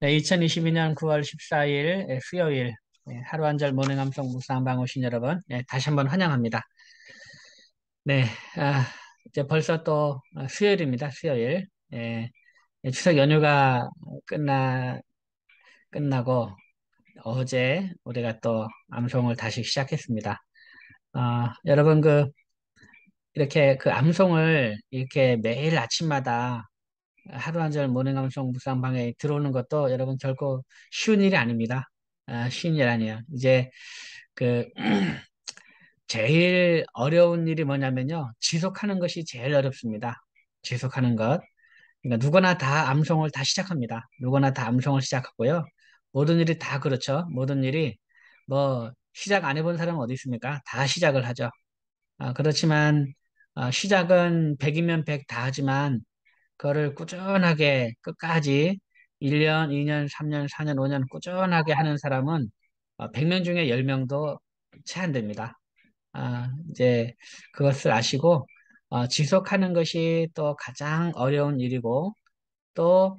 네, 2022년 9월 14일 수요일 하루 한 절 모닝 감성 묵상방 오신 여러분 다시 한번 환영합니다. 네, 이제 벌써 또 수요일입니다. 수요일. 추석 연휴가 끝나 끝나고 어제 우리가 또 암송을 다시 시작했습니다. 여러분 이렇게 암송을 이렇게 매일 아침마다 하루 한 절 모닝 감성 묵상방에 들어오는 것도 여러분 결코 쉬운 일이 아닙니다. 쉬운 일 아니에요. 이제 그 제일 어려운 일이 뭐냐면요. 지속하는 것이 제일 어렵습니다. 지속하는 것. 그러니까 누구나 다 암송을 다 시작합니다. 누구나 다 암송을 시작하고요. 모든 일이 다 그렇죠. 모든 일이 뭐 시작 안 해본 사람은 어디 있습니까? 다 시작을 하죠. 그렇지만 시작은 100이면 100 다 하지만 그거를 꾸준하게 끝까지 1년, 2년, 3년, 4년, 5년 꾸준하게 하는 사람은 100명 중에 10명도 채 안 됩니다. 이제 그것을 아시고 지속하는 것이 또 가장 어려운 일이고 또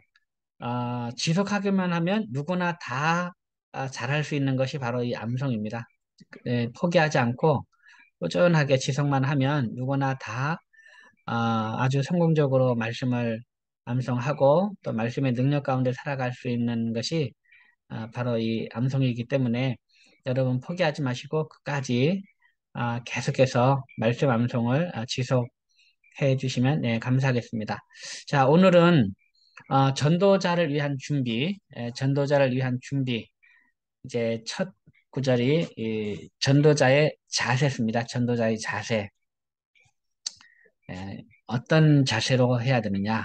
지속하기만 하면 누구나 다 잘할 수 있는 것이 바로 이 암송입니다. 포기하지 않고 꾸준하게 지속만 하면 누구나 다 아주 성공적으로 말씀을 암송하고 또 말씀의 능력 가운데 살아갈 수 있는 것이 바로 이 암송이기 때문에 여러분 포기하지 마시고 끝까지 계속해서 말씀 암송을 지속해 주시면 감사하겠습니다. 자, 오늘은 전도자를 위한 준비, 전도자를 위한 준비. 이제 첫 구절이 이 전도자의 자세입니다. 전도자의 자세. 어떤 자세로 해야 되느냐?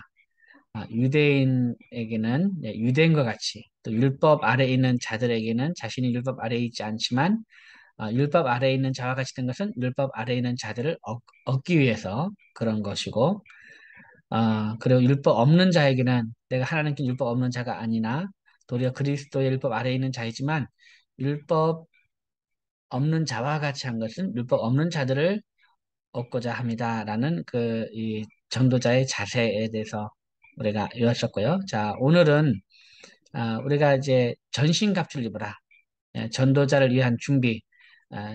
유대인에게는 유대인과 같이 또 율법 아래에 있는 자들에게는 자신이 율법 아래에 있지 않지만 율법 아래에 있는 자와 같이 된 것은 율법 아래에 있는 자들을 얻기 위해서 그런 것이고 그리고 율법 없는 자에게는 내가 하나님께 율법 없는 자가 아니나 도리어 그리스도의 율법 아래에 있는 자이지만 율법 없는 자와 같이 한 것은 율법 없는 자들을 얻고자 합니다라는 이 전도자의 자세에 대해서 우리가 배웠었고요. 자, 오늘은 우리가 이제 전신갑주를 입어라. 전도자를 위한 준비.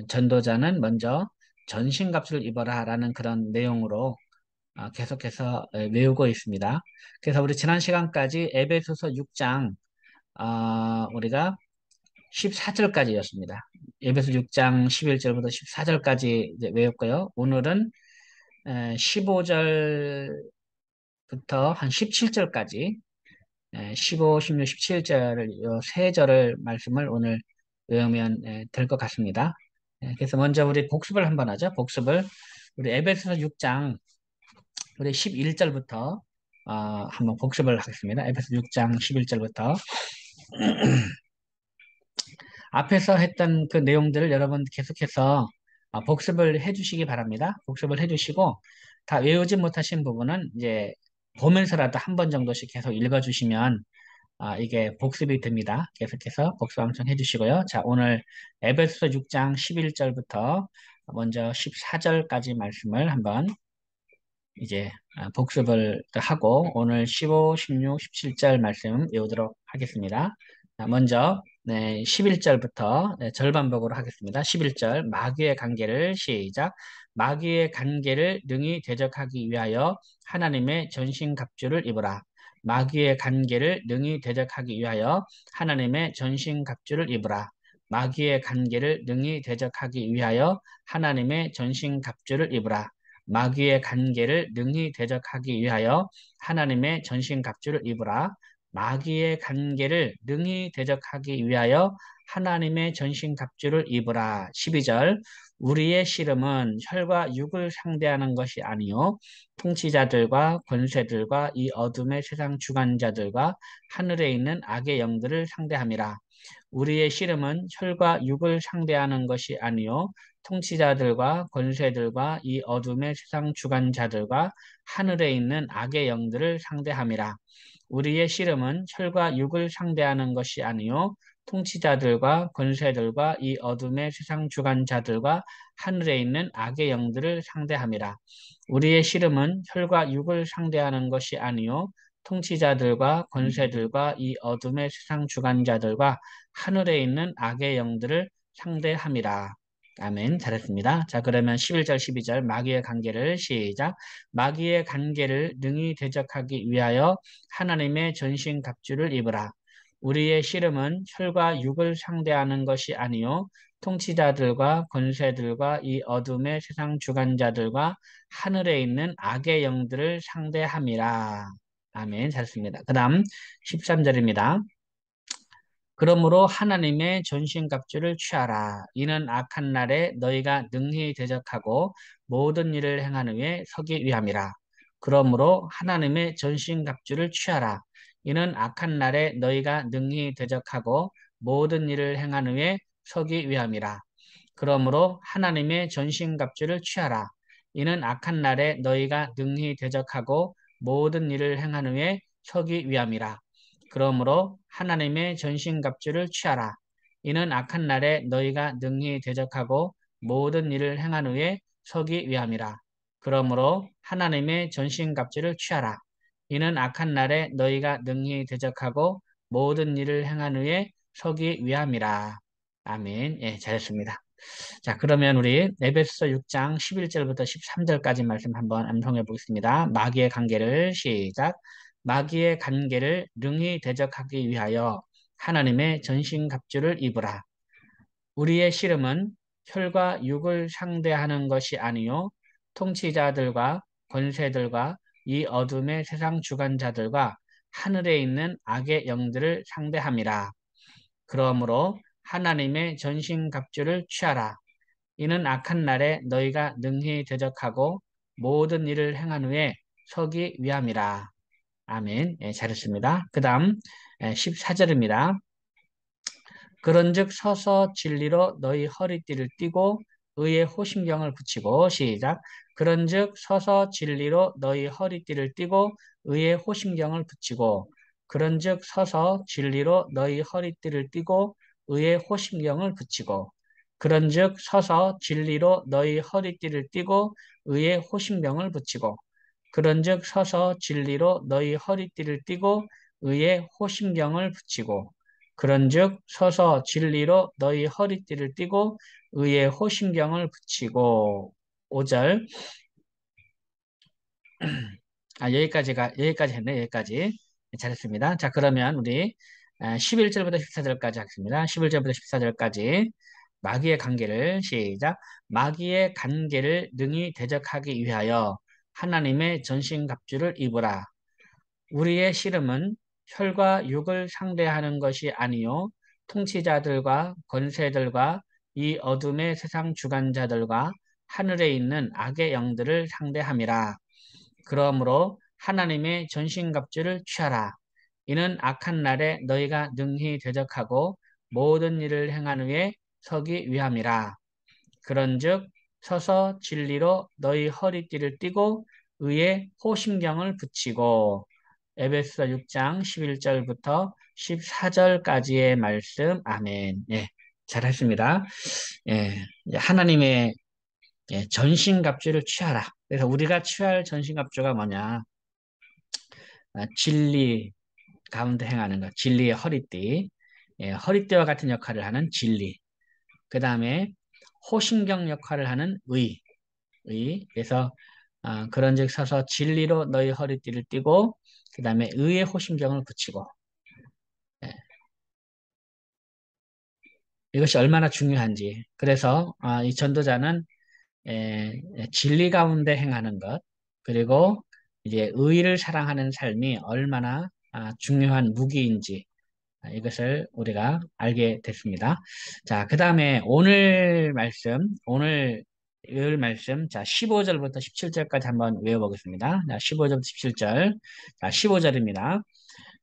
전도자는 먼저 전신갑주를 입어라라는 그런 내용으로 계속해서 외우고 있습니다. 그래서 우리 지난 시간까지 에베소서 6장 우리가 14절까지였습니다. 에베소 6장 11절부터 14절까지 외웠고요. 오늘은 15절부터 한 17절까지 15, 16, 17절을 이 세 절을 말씀을 오늘 외우면 될 것 같습니다. 그래서 먼저 우리 복습을 한번 하죠. 복습을 우리 에베소서 6장 우리 11절부터 한번 복습을 하겠습니다. 에베소 6장 11절부터 앞에서 했던 그 내용들을 여러분 계속해서 복습을 해주시기 바랍니다. 복습을 해주시고 다 외우지 못하신 부분은 이제 보면서라도 한 번 정도씩 계속 읽어주시면 이게 복습이 됩니다. 계속해서 복습 엄청 해주시고요. 자, 오늘 에베소서 6장 11절부터 먼저 14절까지 말씀을 한번 이제 복습을 하고 오늘 15, 16, 17절 말씀 외우도록 하겠습니다. 자, 먼저 11절부터 절반복으로 하겠습니다. 11절 마귀의 관계를 시작. 마귀의 관계를 능히 대적하기 위하여 하나님의 전신갑주를 입으라. 마귀의 관계를 능히 대적하기 위하여 하나님의 전신갑주를 입으라. 마귀의 관계를 능히 대적하기 위하여 하나님의 전신갑주를 입으라. 마귀의 관계를 능히 대적하기 위하여 하나님의 전신갑주를 입으라. 마귀의 관계를 능히 대적하기 위하여 하나님의 전신갑주를 입으라. 12절 우리의 씨름은 혈과 육을 상대하는 것이 아니요 통치자들과 권세들과 이 어둠의 세상 주관자들과 하늘에 있는 악의 영들을 상대함이라. 우리의 씨름은 혈과 육을 상대하는 것이 아니요 통치자들과 권세들과 이 어둠의 세상 주관자들과 하늘에 있는 악의 영들을 상대함이라. 우리의 씨름은 혈과 육을 상대하는 것이 아니요 통치자들과 권세들과 이 어둠의 세상 주관자들과 하늘에 있는 악의 영들을 상대함이라. 우리의 씨름은 혈과 육을 상대하는 것이 아니요 통치자들과 권세들과 이 어둠의 세상 주관자들과 하늘에 있는 악의 영들을 상대함이라. 아멘. 잘했습니다. 자, 그러면 11절, 12절 마귀의 관계를 시작. 마귀의 관계를 능히 대적하기 위하여 하나님의 전신 갑주를 입으라. 우리의 씨름은 혈과 육을 상대하는 것이 아니요 통치자들과 권세들과 이 어둠의 세상 주관자들과 하늘에 있는 악의 영들을 상대함이라. 아멘. 잘했습니다. 그 다음 13절입니다. 그러므로 하나님의 전신갑주를 취하라. 이는 악한 날에 너희가 능히 대적하고 모든 일을 행하는 후에 서기 위함이라. 그러므로 하나님의 전신갑주를 취하라. 이는 악한 날에 너희가 능히 대적하고 모든 일을 행하는 후에 서기 위함이라. 그러므로 하나님의 전신갑주를 취하라. 이는 악한 날에 너희가 능히 대적하고 모든 일을 행한 후에 서기 위함이라. 그러므로 하나님의 전신갑주를 취하라. 이는 악한 날에 너희가 능히 대적하고 모든 일을 행한 후에 서기 위함이라. 그러므로 하나님의 전신갑주를 취하라. 이는 악한 날에 너희가 능히 대적하고 모든 일을 행한 후에 서기 위함이라. 아멘. 예, 잘했습니다. 자, 그러면 우리 에베소 6장 11절부터 13절까지 말씀 한번 암송해 보겠습니다. 마귀의 관계를 시작. 마귀의 관계를 능히 대적하기 위하여 하나님의 전신갑주를 입으라. 우리의 씨름은 혈과 육을 상대하는 것이 아니요 통치자들과 권세들과 이 어둠의 세상 주관자들과 하늘에 있는 악의 영들을 상대함이라. 그러므로 하나님의 전신갑주를 취하라. 이는 악한 날에 너희가 능히 대적하고 모든 일을 행한 후에 서기 위함이라. 아멘. 예, 잘했습니다. 그 다음 14절입니다. 그런즉 서서 진리로 너희 허리띠를 띠고 의의 호심경을 붙이고 시작. 그런즉 서서 진리로 너희 허리띠를 띠고 의의 호심경을 붙이고 그런즉 서서 진리로 너희 허리띠를 띠고 의의 호심경을 붙이고 그런즉 서서 진리로 너희 허리띠를 띠고 의의 호심경을 붙이고 그런즉 서서 진리로 너희 허리띠를 띠고 의의 호심경을 붙이고 그런즉 서서 진리로 너희 허리띠를 띠고 의의 호심경을 붙이고 5절 여기까지 했네. 여기까지 잘했습니다. 자, 그러면 우리 11절부터 14절까지 하겠습니다. 11절부터 14절까지 마귀의 관계를 시작. 마귀의 관계를 능히 대적하기 위하여 하나님의 전신갑주를 입으라. 우리의 씨름은 혈과 육을 상대하는 것이 아니요 통치자들과 권세들과 이 어둠의 세상 주관자들과 하늘에 있는 악의 영들을 상대함이라. 그러므로 하나님의 전신갑주를 취하라. 이는 악한 날에 너희가 능히 대적하고 모든 일을 행한 후에 서기 위함이라. 그런즉 서서 진리로 너희 허리띠를 띠고 의의 호심경을 붙이고 에베소 6장 11절부터 14절까지의 말씀. 아멘. 예, 잘하십니다. 예, 하나님의 전신갑주를 취하라. 그래서 우리가 취할 전신갑주가 뭐냐? 진리 가운데 행하는 것. 진리의 허리띠. 예, 허리띠와 같은 역할을 하는 진리. 그 다음에 호신경 역할을 하는 의. 의. 그래서 그런즉 서서 진리로 너희 허리띠를 띠고 그 다음에 의의 호심경을 붙이고 예, 이것이 얼마나 중요한지. 그래서 이 전도자는 진리 가운데 행하는 것, 그리고 이제 의를 사랑하는 삶이 얼마나 중요한 무기인지 이것을 우리가 알게 됐습니다. 자, 그 다음에 오늘 말씀, 자, 15절부터 17절까지 한번 외워보겠습니다. 자, 15절부터 17절. 자, 15절입니다.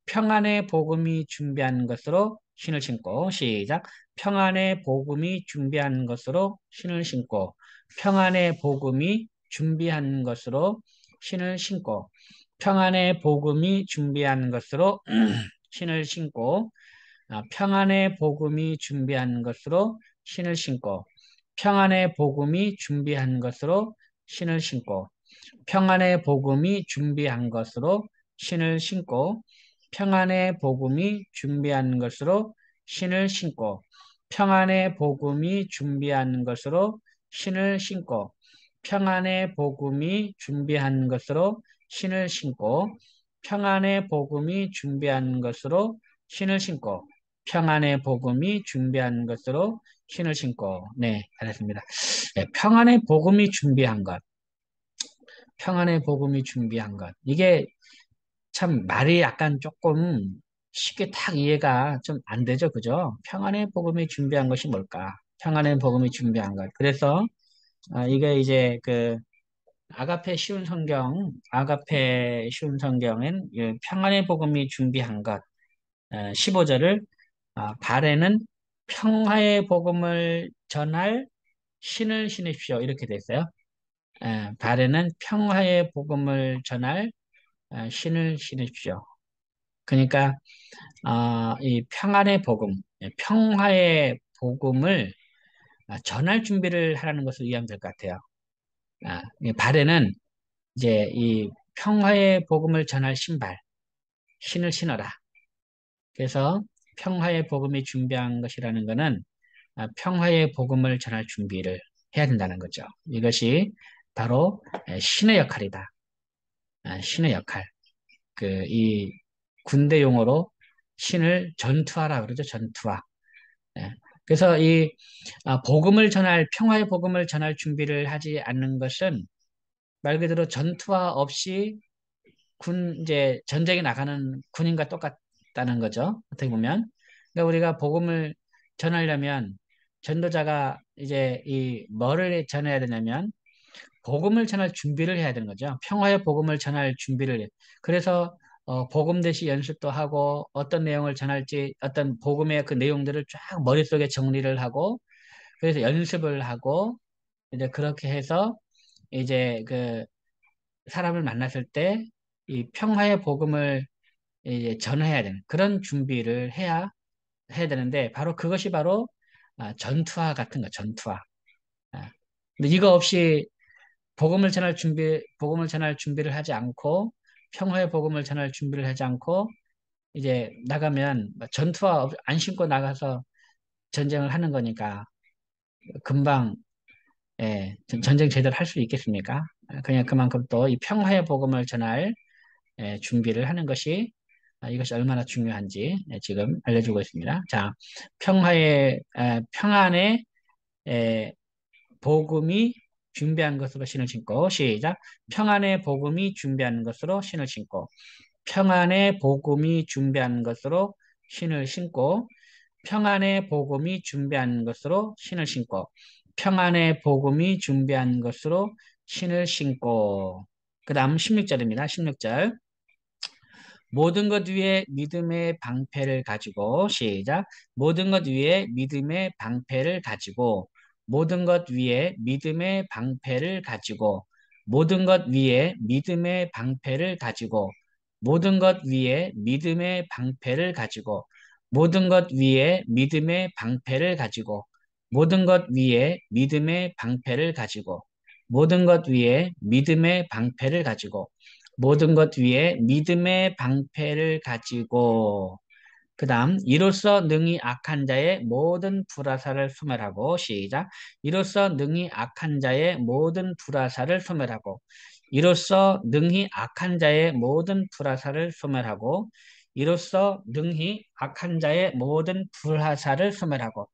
평안의 복음이 준비한 것으로 신을 신고 시작. 평안의 복음이 준비한 것으로 신을 신고 평안의 복음이 준비한 것으로 신을 신고 평안의 복음이 준비한 것으로 신을 신고 평안의 복음이 준비한 것으로 신을 신고 평안의 복음이 준비한 것으로 신을 신고 평안의 복음이 준비한 것으로 신을 신고 평안의 복음이 준비한 것으로 신을 신고 평안의 복음이 준비한 것으로 신을 신고 평안의 복음이 준비한 것으로 신을 신고 평안의 복음이 준비한 것으로 신을 신고 평안의 복음이 준비한 것으로 신을 신고 네, 잘했습니다. 네, 평안의 복음이 준비한 것 평안의 복음이 준비한 것 이게 참 말이 약간 조금 쉽게 딱 이해가 좀 안 되죠. 그죠? 평안의 복음이 준비한 것이 뭘까? 평안의 복음이 준비한 것. 그래서 이게 이제 그 아가페 쉬운 성경엔 이 평안의 복음이 준비한 것 15절을 발에는 평화의 복음을 전할 신을 신으십시오. 이렇게 됐어요. 발에는 평화의 복음을 전할 신을 신으십시오. 그러니까 이 평안의 복음, 평화의 복음을 전할 준비를 하라는 것을 이해하면 될 것 같아요. 이 발에는 이제 이 평화의 복음을 전할 신발, 신을 신어라. 그래서 평화의 복음이 준비한 것이라는 것은 평화의 복음을 전할 준비를 해야 된다는 거죠. 이것이 바로 신의 역할이다. 신의 역할. 이 군대 용어로 신을 전투하라 그러죠. 전투화. 예. 그래서 이 복음을 전할 평화의 복음을 전할 준비를 하지 않는 것은 말 그대로 전투화 없이 이제 전쟁에 나가는 군인과 똑같다는 거죠. 어떻게 보면. 그러니까 우리가 복음을 전하려면 전도자가 이제 이 뭐를 전해야 되냐면 복음을 전할 준비를 해야 되는 거죠. 평화의 복음을 전할 준비를 해. 그래서 복음 대시 연습도 하고 어떤 내용을 전할지 어떤 복음의 그 내용들을 쫙 머릿속에 정리를 하고 그래서 연습을 하고 이제 그렇게 해서 이제 그 사람을 만났을 때 이 평화의 복음을 이제 전해야 되는 그런 준비를 해야 되는데 바로 그것이 바로 전투화 같은 거 전투화. 아, 근데 이거 없이 복음을 전할 준비를 하지 않고 평화의 복음을 전할 준비를 하지 않고 이제 나가면 뭐 전투화 안 신고 나가서 전쟁을 하는 거니까 금방 전쟁 제대로 할 수 있겠습니까? 그냥 그만큼 또 이 평화의 복음을 전할 준비를 하는 것이 이것이 얼마나 중요한지 지금 알려주고 있습니다. 자, 평안의 에, 복음이 준비한 것으로 신을 신고 시작. 평안의 복음이 준비한 것으로 신을 신고 평안의 복음이 준비한 것으로 신을 신고 평안의 복음이 준비한 것으로 신을 신고 평안의 복음이 준비한 것으로 신을 신고 그 다음 16절입니다. 16절 모든 것 위에 믿음의 방패를 가지고 시작 모든 것 위에 믿음의 방패를 가지고 모든 것 위에 믿음의 방패를 가지고 모든 것 위에 믿음의 방패를 가지고 모든 것 위에 믿음의 방패를 가지고 모든 것 위에 믿음의 방패를 가지고 모든 것 위에 믿음의 방패를 가지고 모든 것 위에 믿음의 방패를 가지고 모든 것 위에 믿음의 방패를 가지고 그 다음 이로써 능히 악한 자의 모든 불화살을 소멸하고 시작 이로써 능히 악한 자의 모든 불화살을 소멸하고 이로써 능히 악한 자의 모든 불화살을 소멸하고 이로써 능히 악한 자의 모든 불화살을 소멸하고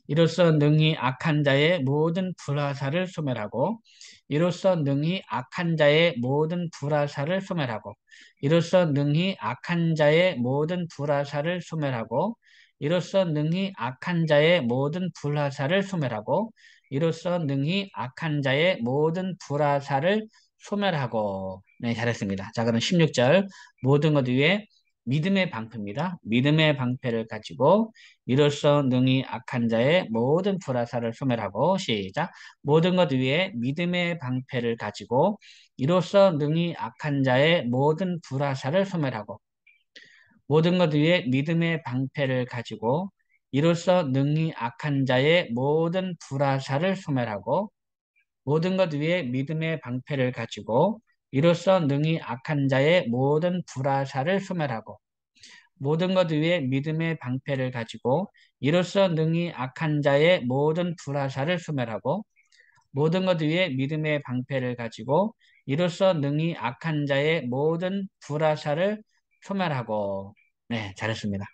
이로써 능히 악한 자의 모든 불화살을 소멸하고 이로써 능히 악한 자의 모든 불화살을 소멸하고 이로써 능히 악한 자의 모든 불화살을 소멸하고 이로써 능히 악한 자의 모든 불화살을 소멸하고 이로써 능히 악한 자의 모든 불화살을 소멸하고 네 잘했습니다. 자 그럼 16절 모든 것 위에 믿음의 방패입니다. 믿음의 방패를 가지고 이로써 능히 악한 자의 모든 불화살을 소멸하고 시작 모든 것 위에 믿음의 방패를 가지고 이로써 능히 악한 자의 모든 불화살을 소멸하고 모든 것 위에 믿음의 방패를 가지고 이로써 능히 악한 자의 모든 불화살을 소멸하고 모든 것 위에 믿음의 방패를 가지고 이로써 능히 악한 자의 모든 불화사를 소멸하고 모든 것 위에 믿음의 방패를 가지고 이로써 능히 악한 자의 모든 불화사를 소멸하고 모든 것 위에 믿음의 방패를 가지고 이로써 능히 악한 자의 모든 불화사를 소멸하고. 네, 잘했습니다.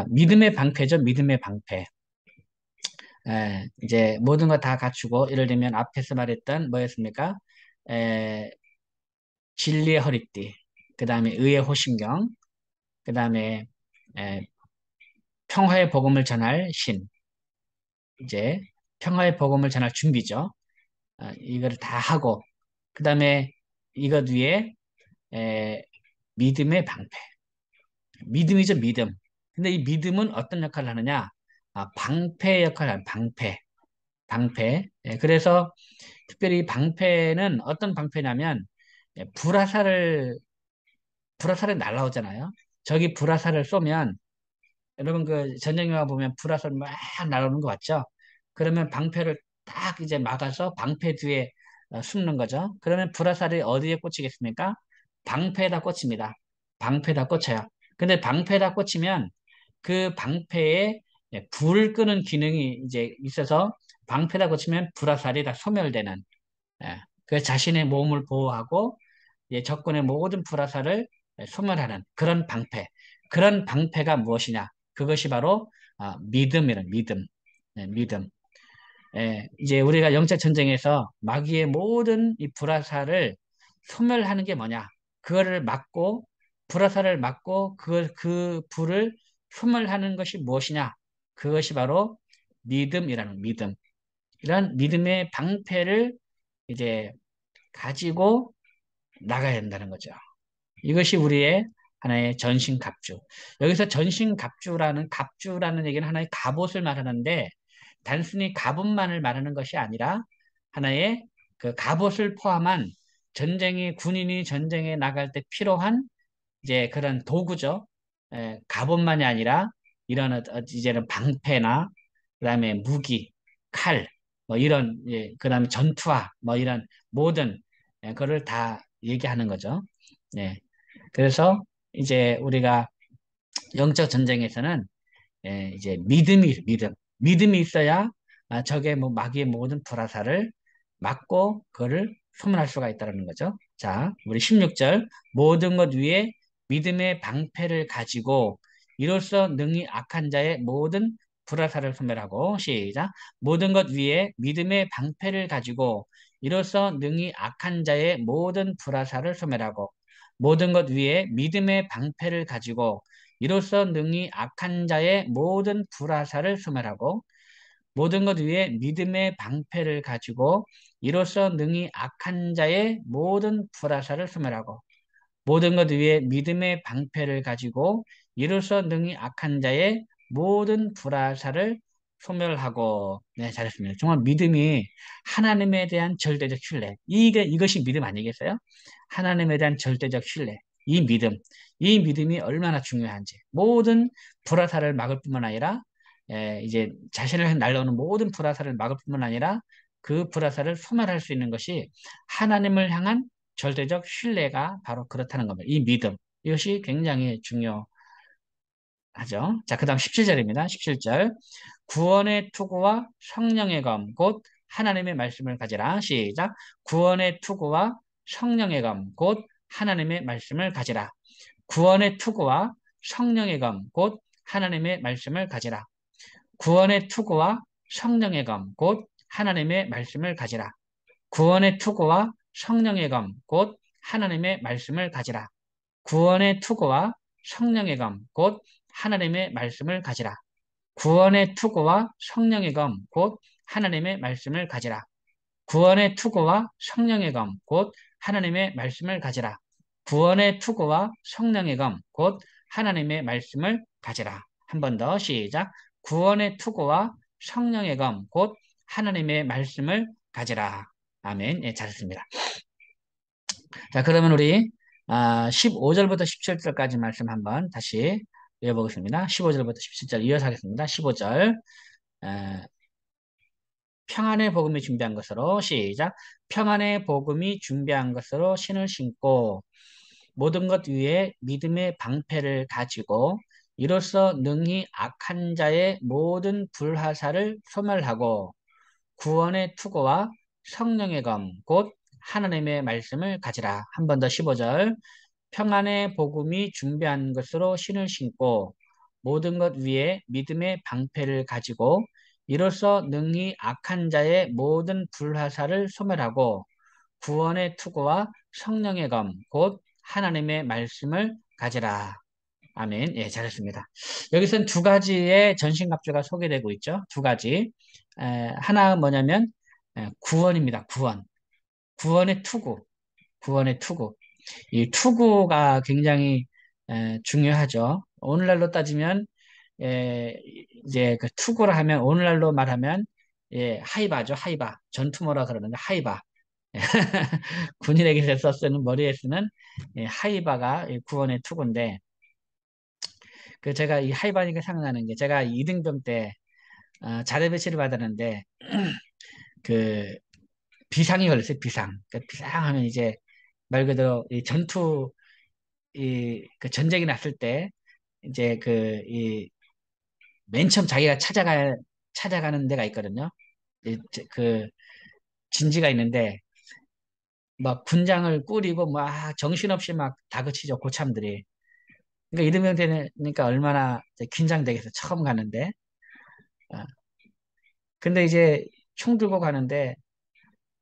믿음의 방패죠. 믿음의 방패. 이제 모든 거 다 갖추고 예를 들면 앞에서 말했던 뭐였습니까? 에, 진리의 허리띠, 그 다음에 의의 호심경, 그 다음에 평화의 복음을 전할 신, 이제 평화의 복음을 전할 준비죠. 이거를 다 하고 그 다음에 이것 위에 에, 믿음의 방패. 믿음이죠, 믿음. 근데 이 믿음은 어떤 역할을 하느냐? 방패 역할을 하는 방패. 방패. 그래서 특별히 방패는 어떤 방패냐면 불화살을 날라오잖아요. 저기 불화살을 쏘면 여러분 그 전쟁 영화 보면 불화살 막 날아오는 거 같죠? 그러면 방패를 딱 이제 막아서 방패 뒤에 숨는 거죠. 그러면 불화살이 어디에 꽂히겠습니까? 방패에다 꽂힙니다. 방패에다 꽂혀요. 근데 방패에다 꽂히면 그 방패에 불 끄는 기능이 이제 있어서 방패에다 꽂히면 불화살이 다 소멸되는 그 자신의 몸을 보호하고 적군의 모든 불화살을 소멸하는 그런 방패. 그런 방패가 무엇이냐? 그것이 바로 믿음이란 믿음. 믿음. 이제 우리가 영적 전쟁에서 마귀의 모든 이 불화살을 소멸하는 게 뭐냐? 그거를 막고 불화살을 막고 그 불을 소멸하는 것이 무엇이냐? 그것이 바로 믿음이라는 믿음. 이런 믿음의 방패를 이제 가지고 나가야 된다는 거죠. 이것이 우리의 하나의 전신갑주. 여기서 전신갑주라는 얘기는 하나의 갑옷을 말하는데 단순히 갑옷만을 말하는 것이 아니라 하나의 그 갑옷을 포함한 군인이 전쟁에 나갈 때 필요한 이제 그런 도구죠. 갑옷만이 아니라 이런 이제는 방패나 그다음에 무기, 칼, 뭐 이런 그다음에 전투화, 뭐 이런 모든 그를 다 얘기하는 거죠. 네. 그래서 이제 우리가 영적 전쟁에서는 이제 믿음이 있어야 적의 뭐 마귀의 모든 불화살을 막고 그를 소멸할 수가 있다는 거죠. 자, 우리 16절 모든 것 위에 믿음의 방패를 가지고 이로써 능히 악한 자의 모든 불화살을 소멸하고 시작 모든 것 위에 믿음의 방패를 가지고 이로써 능히 악한 자의 모든 불화살을 소멸하고 모든 것 위에 믿음의 방패를 가지고 이로써 능히 악한 자의 모든 불화살을 소멸하고 모든 것 위에 믿음의 방패를 가지고 이로써 능히 악한 자의 모든 불화살을 소멸하고 모든 것 위에 믿음의 방패를 가지고 이로써 능히 악한 자의 모든 불화살을 소멸하고. 네, 잘했습니다. 정말 믿음이 하나님에 대한 절대적 신뢰. 이것이 믿음 아니겠어요? 하나님에 대한 절대적 신뢰. 이 믿음. 이 믿음이 얼마나 중요한지. 모든 불화살을 막을 뿐만 아니라 이제 자신을 향해 날라오는 모든 불화살을 막을 뿐만 아니라 그 불화살을 소멸할 수 있는 것이 하나님을 향한 절대적 신뢰가 바로 그렇다는 겁니다. 이 믿음. 이것이 굉장히 중요하죠. 자, 그 다음 17절입니다. 17절. 구원의 투구와 성령의 검, 곧 하나님의 말씀을 가지라. 시작. 구원의 투구와 성령의 검, 곧 하나님의 말씀을 가지라. 구원의 투구와 성령의 검, 곧 하나님의 말씀을 가지라. 구원의 투구와 성령의 검, 곧 하나님의 말씀을 가지라. 구원의 투구와 성령의 검, 곧 하나님의 말씀을 가지라. 구원의 투구와 성령의 검, 곧 하나님의 말씀을 가지라. 구원의 투구와 성령의 검, 곧 하나님의 말씀을 가지라. 구원의 투구와 성령의 검, 곧 하나님의 말씀을 가지라. 구원의 투구와 성령의 검, 곧 하나님의 말씀을 가지라. 한 번 더 시작. 구원의 투구와 성령의 검, 곧 하나님의 말씀을 가지라. 아멘. 예, 잘했습니다. 자, 그러면 우리 15절부터 17절까지 말씀 한번 다시 읽어보겠습니다. 15절부터 17절 이어서 하겠습니다. 15절. 평안의 복음이 준비한 것으로 시작. 평안의 복음이 준비한 것으로 신을 신고 모든 것 위에 믿음의 방패를 가지고 이로써 능히 악한 자의 모든 불화살을 소멸하고 구원의 투구와 성령의 검, 곧 하나님의 말씀을 가지라. 한 번 더 15절. 평안의 복음이 준비한 것으로 신을 신고 모든 것 위에 믿음의 방패를 가지고 이로써 능히 악한 자의 모든 불화살을 소멸하고 구원의 투구와 성령의 검, 곧 하나님의 말씀을 가지라. 아멘. 예, 잘했습니다. 여기서는 두 가지의 전신갑주가 소개되고 있죠. 두 가지. 하나 뭐냐면 구원입니다. 구원. 구원의 투구. 구원의 투구. 이 투구가 굉장히 중요하죠. 오늘날로 따지면 이제 그 투구를 하면 오늘날로 말하면 하이바죠. 하이바. 전투모라 그러는데 하이바. 군인에게서 쓰는 머리에 쓰는 하이바가 구원의 투구인데 그 제가 이 하이바니까 생각나는 게 제가 이등병 때 자대 배치를 받았는데 그 비상이 걸렸어요. 비상. 그 비상하면 이제 말 그대로 이 전투 그 전쟁이 났을 때 이제 맨 처음 자기가 찾아가는 데가 있거든요. 그 진지가 있는데 막 군장을 꾸리고 막 정신없이 막 다그치죠. 고참들이. 그러니까 이등병 되니까 얼마나 이제 긴장되겠어. 처음 가는데. 어, 근데 이제 총 들고 가는데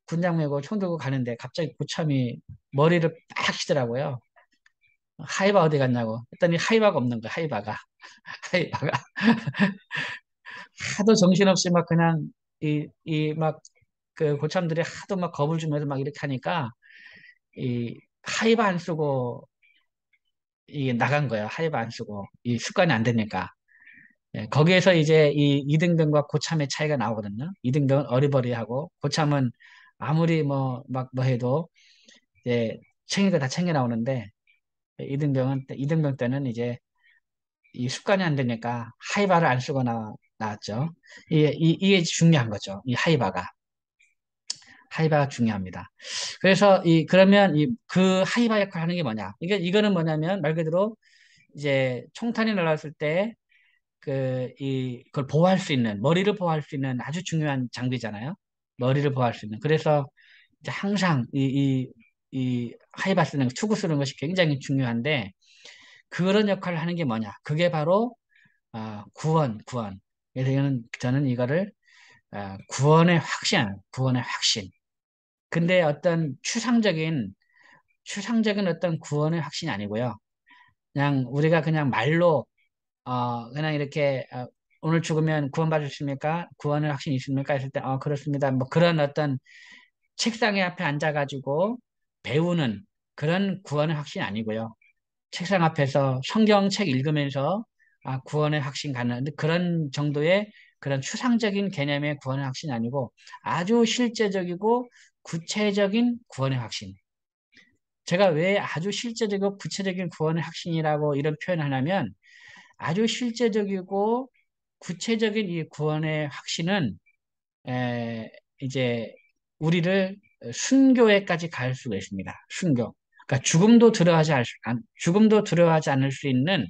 군장 메고 총 들고 가는데 갑자기 고참이 머리를 빡 치더라고요. 하이바 어디 갔냐고. 했더니 하이바가 없는 거야. 하이바가. 하이바가. 하도 정신없이 막 그냥 막 그 고참들이 하도 막 겁을 주면서 막 이렇게 하니까 이 하이바 안 쓰고 이 나간 거예요. 하이바 안 쓰고 이 습관이 안 되니까. 거기에서 이제 이 이등병과 고참의 차이가 나오거든요. 이등병은 어리버리하고 고참은 아무리 뭐 해도 이제 챙길 거 다 챙겨 나오는데 이등병 때는 이제 이 습관이 안 되니까 하이바를 안 쓰고 나왔죠. 이게 중요한 거죠. 이 하이바가 중요합니다. 그래서 그러면 그 하이바 역할을 하는 게 뭐냐? 이거는 뭐냐면 말 그대로 이제 총탄이 날아왔을 때 그걸 보호할 수 있는, 머리를 보호할 수 있는 아주 중요한 장비잖아요. 머리를 보호할 수 있는. 그래서 이제 항상 이 하이바 쓰는, 투구 쓰는 것이 굉장히 중요한데, 그런 역할을 하는 게 뭐냐? 그게 바로, 구원. 그래서 저는 이거를, 구원의 확신. 근데 어떤 추상적인 어떤 구원의 확신이 아니고요. 그냥 우리가 그냥 말로 그냥 이렇게 오늘 죽으면 구원받으십니까? 구원의 확신이 있습니까? 했을 때 그렇습니다. 뭐 그런 어떤 책상에 앞에 앉아가지고 배우는 그런 구원의 확신이 아니고요. 책상 앞에서 성경책 읽으면서 구원의 확신 갖는 그런 정도의 그런 추상적인 개념의 구원의 확신이 아니고 아주 실제적이고 구체적인 구원의 확신. 제가 왜 아주 실제적이고 구체적인 구원의 확신이라고 이런 표현을 하냐면 아주 실제적이고 구체적인 이 구원의 확신은 이제 우리를 순교에까지 갈 수가 있습니다. 순교. 그러니까 죽음도 두려워하지 않을 수 있는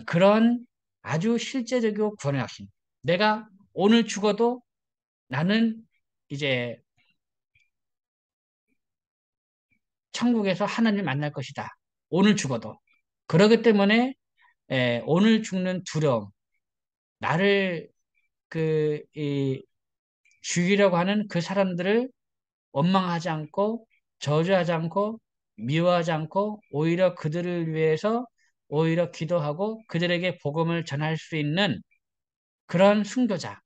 그런 아주 실제적이고 구원의 확신. 내가 오늘 죽어도 나는 이제 천국에서 하나님을 만날 것이다. 오늘 죽어도. 그렇기 때문에 오늘 죽는 두려움, 나를 죽이려고 하는 그 사람들을 원망하지 않고 저주하지 않고 미워하지 않고 오히려 그들을 위해서 오히려 기도하고 그들에게 복음을 전할 수 있는 그런 순교자,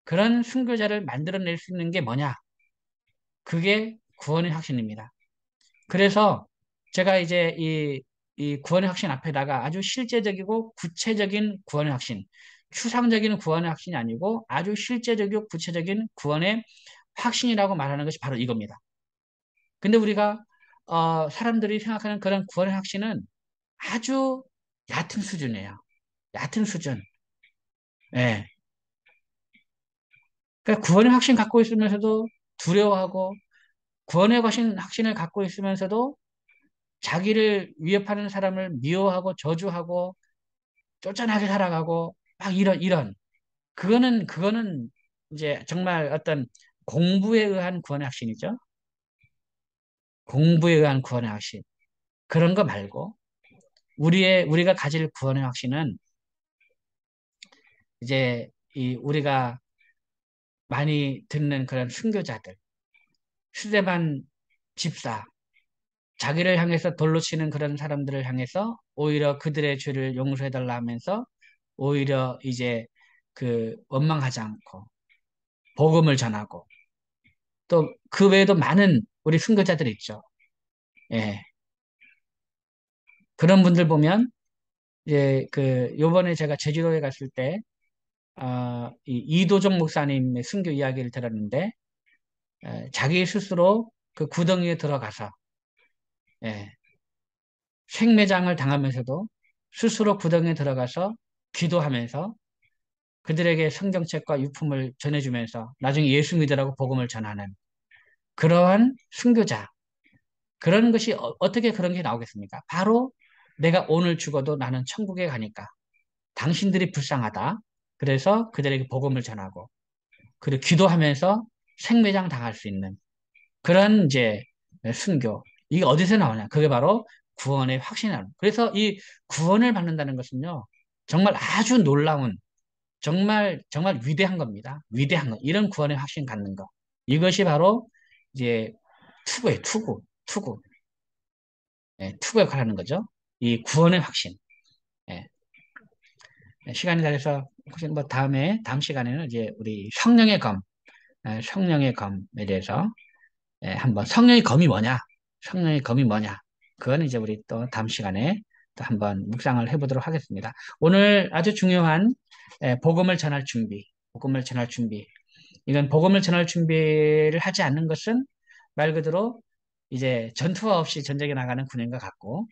그런 순교자를 만들어낼 수 있는 게 뭐냐? 그게 구원의 확신입니다. 그래서 제가 이제 이 구원의 확신 앞에다가 아주 실제적이고 구체적인 구원의 확신, 추상적인 구원의 확신이 아니고 아주 실제적이고 구체적인 구원의 확신이라고 말하는 것이 바로 이겁니다. 근데 우리가 사람들이 생각하는 그런 구원의 확신은 아주 얕은 수준이에요. 얕은 수준. 예. 그러니까 구원의 확신 갖고 있으면서도 두려워하고 구원의 확신을 갖고 있으면서도 자기를 위협하는 사람을 미워하고 저주하고 쫓아나게 살아가고 막 이런 그거는 이제 정말 어떤 공부에 의한 구원의 확신이죠. 공부에 의한 구원의 확신. 그런 거 말고 우리가 가질 구원의 확신은 이제 이 우리가 많이 듣는 그런 순교자들, 스데반 집사, 자기를 향해서 돌로 치는 그런 사람들을 향해서 오히려 그들의 죄를 용서해달라 하면서 오히려 이제 그 원망하지 않고 복음을 전하고 또 그 외에도 많은 우리 순교자들이 있죠. 예. 그런 분들 보면 이제 그 요번에 제가 제주도에 갔을 때 이 이도종 목사님의 순교 이야기를 들었는데 자기 스스로 그 구덩이에 들어가서 예, 생매장을 당하면서도 스스로 구덩이에 들어가서 기도하면서 그들에게 성경책과 유품을 전해주면서 나중에 예수 믿으라고 복음을 전하는 그러한 순교자. 그런 것이 떻게 그런 게 나오겠습니까? 바로 내가 오늘 죽어도 나는 천국에 가니까 당신들이 불쌍하다. 그래서 그들에게 복음을 전하고 그리고 기도하면서 생매장 당할 수 있는 그런 이제 순교. 이게 어디서 나오냐? 그게 바로 구원의 확신이라는. 그래서 이 구원을 받는다는 것은요, 정말 아주 놀라운, 정말 위대한 겁니다. 위대한 거. 이런 구원의 확신 갖는 거. 이것이 바로 이제 투구예요, 투구. 예, 투구에 관하는 거죠. 이 구원의 확신. 예. 시간이 다 돼서 혹시 뭐 다음 시간에는 이제 우리 성령의 검, 성령의 검에 대해서 한번 성령의 검이 뭐냐? 성령의 검이 뭐냐? 그건 이제 우리 또 다음 시간에 또 한번 묵상을 해보도록 하겠습니다. 오늘 아주 중요한 복음을 전할 준비, 복음을 전할 준비. 이건 복음을 전할 준비를 하지 않는 것은 말 그대로 이제 전투와 없이 전쟁에 나가는 군인과 같고,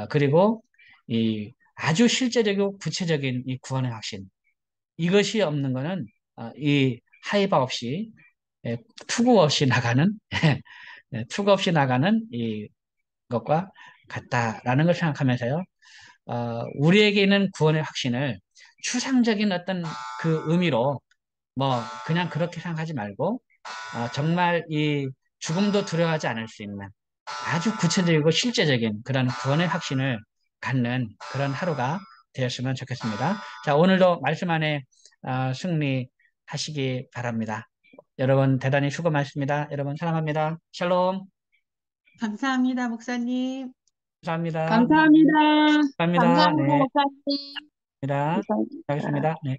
그리고 이 아주 실제적이고 구체적인 이 구원의 확신. 이것이 없는 거는 이 하이바 없이 예, 투구 없이 나가는 투구 없이 나가는 이 것과 같다라는 걸 생각하면서요. 우리에게는 구원의 확신을 추상적인 어떤 그 의미로 뭐 그냥 그렇게 생각하지 말고 정말 이 죽음도 두려워하지 않을 수 있는 아주 구체적이고 실제적인 그런 구원의 확신을 갖는 그런 하루가 되었으면 좋겠습니다. 자, 오늘도 말씀 안에 승리하시기 바랍니다. 여러분 대단히 수고 많습니다. 여러분 사랑합니다. 샬롬. 감사합니다, 목사님. 감사합니다. 감사합니다. 감사합니다. 감사합니다, 네. 목사님. 감사합니다. 감사합니다. 하겠습니다. 네.